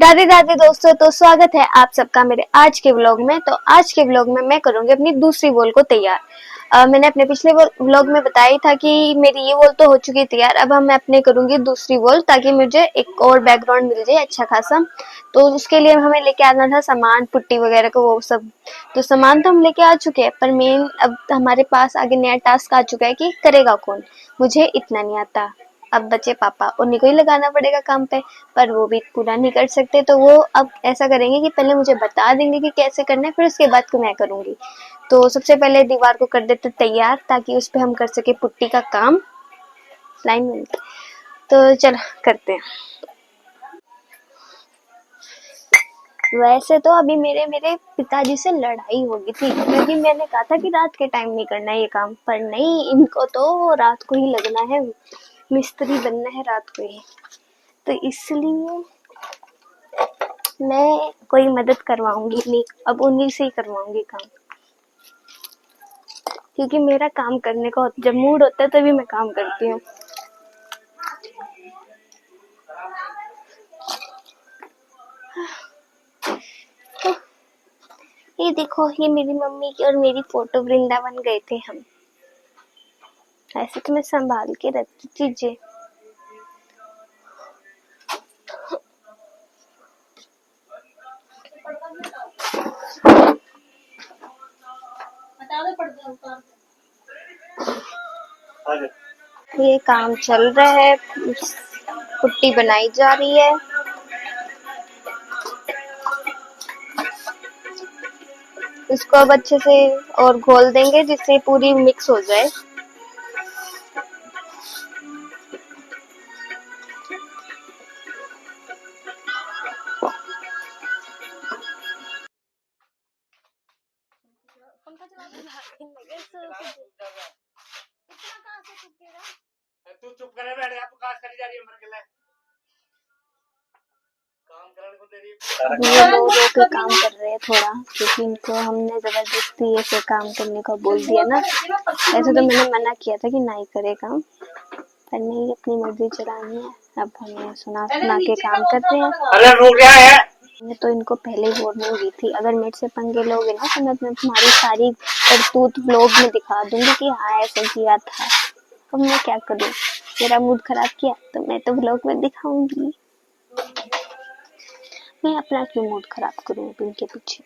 राधे राधे दोस्तों, तो स्वागत है आप सबका मेरे आज के व्लॉग में। तो आज के व्लॉग में मैं करूंगी अपनी दूसरी वॉल को तैयार। मैंने अपने पिछले व्लॉग में बताया था कि मेरी ये वॉल तो हो चुकी है तैयार। अब मैं अपने करूंगी दूसरी वॉल ताकि मुझे एक और बैकग्राउंड मिल जाए अच्छा खासा। तो उसके लिए हमें लेके आना था सामान, पुट्टी वगैरह को, वो सब। तो सामान तो हम लेके आ चुके हैं, पर मेन अब हमारे पास आगे नया टास्क आ चुका है कि करेगा कौन। मुझे इतना नहीं आता, अब बचे पापा, उन्हीं को ही लगाना पड़ेगा काम पे। पर वो भी पूरा नहीं कर सकते, तो वो अब ऐसा करेंगे कि पहले मुझे बता देंगे कि कैसे करना है, फिर उसके बाद को मैं करूंगी। तो सबसे पहले दीवार को कर देते तैयार ताकि उस पे हम कर सके पुट्टी का काम। लाइन में तो चलो करते हैं। वैसे तो अभी मेरे पिताजी से लड़ाई हो गई थी, क्योंकि मैंने कहा था कि रात के टाइम नहीं करना ये काम, पर नहीं, इनको तो रात को ही लगना है, मिस्त्री बनना है रात को ही। तो इसलिए मैं कोई मदद करवाऊंगी नहीं, अब उन्हीं से ही करवाऊंगी काम, क्योंकि मेरा काम करने का जब मूड होता है तभी मैं काम करती हूँ। ये देखो, ये मेरी मम्मी की और मेरी फोटो, वृंदावन गए थे हम। ऐसे तो मैं संभाल के रखती चीजें। ये काम चल रहा है, पुट्टी बनाई जा रही है। इसको अब अच्छे से और घोल देंगे जिससे पूरी मिक्स हो जाए। तू चुप करे बैठ, आप काज करी जा रही है मर के काम करने को तेरी। ये लोग के काम कर रहे हैं थोड़ा, क्योंकि इनको हमने जबरदस्ती ऐसे काम करने का बोल दिया ना। ऐसे तो मैंने मना किया था कि नहीं करे काम, पर नहीं, अपनी मर्जी चलानी है। अब हमें सुना के काम करते हैं। अरे रुक गया है। मैं तो इनको पहले ही वार्निंग दी थी, अगर मेरे से पंगे लोगे ना तो मैं तुम्हारी सारी करतूत व्लॉग में दिखा दूंगी कि हाँ ऐसा किया था। अब मैं क्या करूँ, मेरा मूड खराब किया तो मैं तो व्लॉग में दिखाऊंगी। मैं अपना क्यों मूड खराब करूँ इनके पीछे।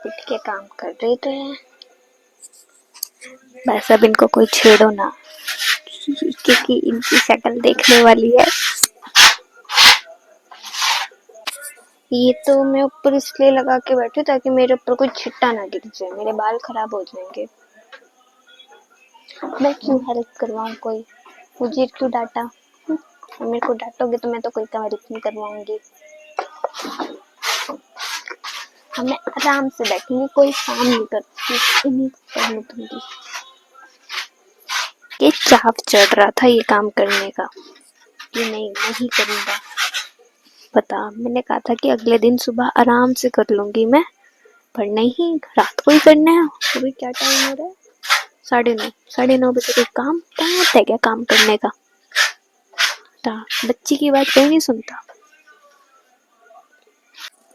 पिट के काम कर रहे थे, बस अब इनको कोई छेड़ो ना, क्योंकि इनकी शक्ल देखने वाली है। ये तो मैं ऊपर इसलिए लगा के बैठी ताकि मेरे ऊपर कोई छिट्टा ना गिर जाए, मेरे बाल खराब हो जाएंगे। मैं क्यों हेल्प करवाऊं कोई, मुझे क्यों डांटा। मेरे को डांटोगे तो मैं तो कोई हेल्प नहीं करवाऊंगी। मैं आराम से बैठूंगी, कोई काम नहीं करती, इन्हीं करने दूंगी। ये चाव चढ़ रहा था ये काम करने का कि नहीं करूंगा। पता, मैंने कहा था कि अगले दिन सुबह आराम से कर लूंगी मैं, पर नहीं, रात को ही करना है। अभी क्या टाइम हो रहा है, 9:30। 9:30 बजे कोई काम है क्या काम करने का। बच्ची की बात कोई नहीं सुनता।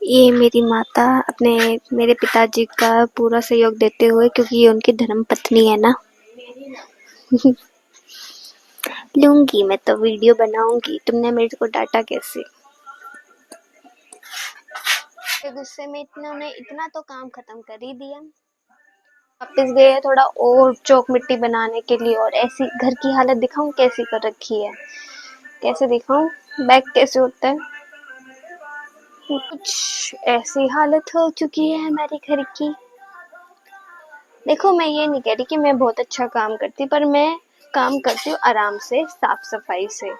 ये मेरी माता अपने मेरे पिताजी का पूरा सहयोग देते हुए, क्योंकि ये उनकी धर्म पत्नी है ना। लूंगी मैं तो, वीडियो बनाऊंगी। तुमने मेरे को डांटा कैसे। गुस्से में इतना तो काम खत्म कर ही दिया। वापस गए थोड़ा और चौक मिट्टी बनाने के लिए, और ऐसी घर की हालत दिखाऊं कैसी कर रखी है, कैसे दिखाऊं, बैग कैसे होता है। कुछ ऐसी हालत हो चुकी है हमारे घर की। देखो, मैं ये नहीं कह रही कि मैं बहुत अच्छा काम करती, पर मैं काम करती हूँ आराम से, साफ सफाई से।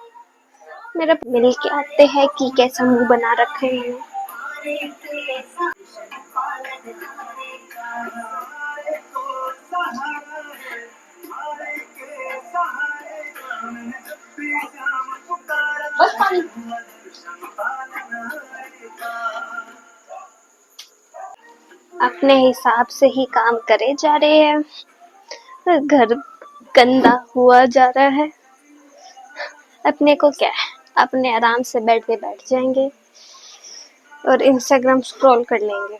मेरा मिल के आते हैं कि कैसा मुंह बना रखे हैं। अपने हिसाब से ही काम करे जा रहे हैं, घर गंदा हुआ जा रहा है। अपने को क्या है, अपने आराम से बेड पे बैठ जाएंगे और इंस्टाग्राम स्क्रॉल कर लेंगे।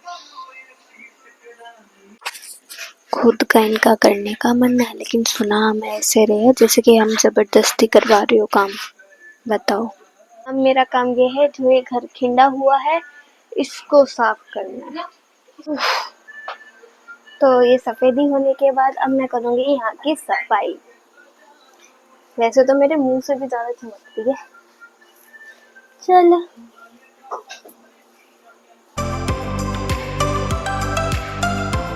खुद का इनका करने का मन है, लेकिन सुना हम ऐसे रहे जैसे कि हम जबरदस्ती करवा रहे हो काम। बताओ। अब मेरा काम ये है, जो ये घर खिंडा हुआ है इसको साफ करना है। तो ये सफेदी होने के बाद अब मैं करूँगी यहाँ की सफाई। वैसे तो मेरे मुंह से भी ज्यादा चमकती है। चलो।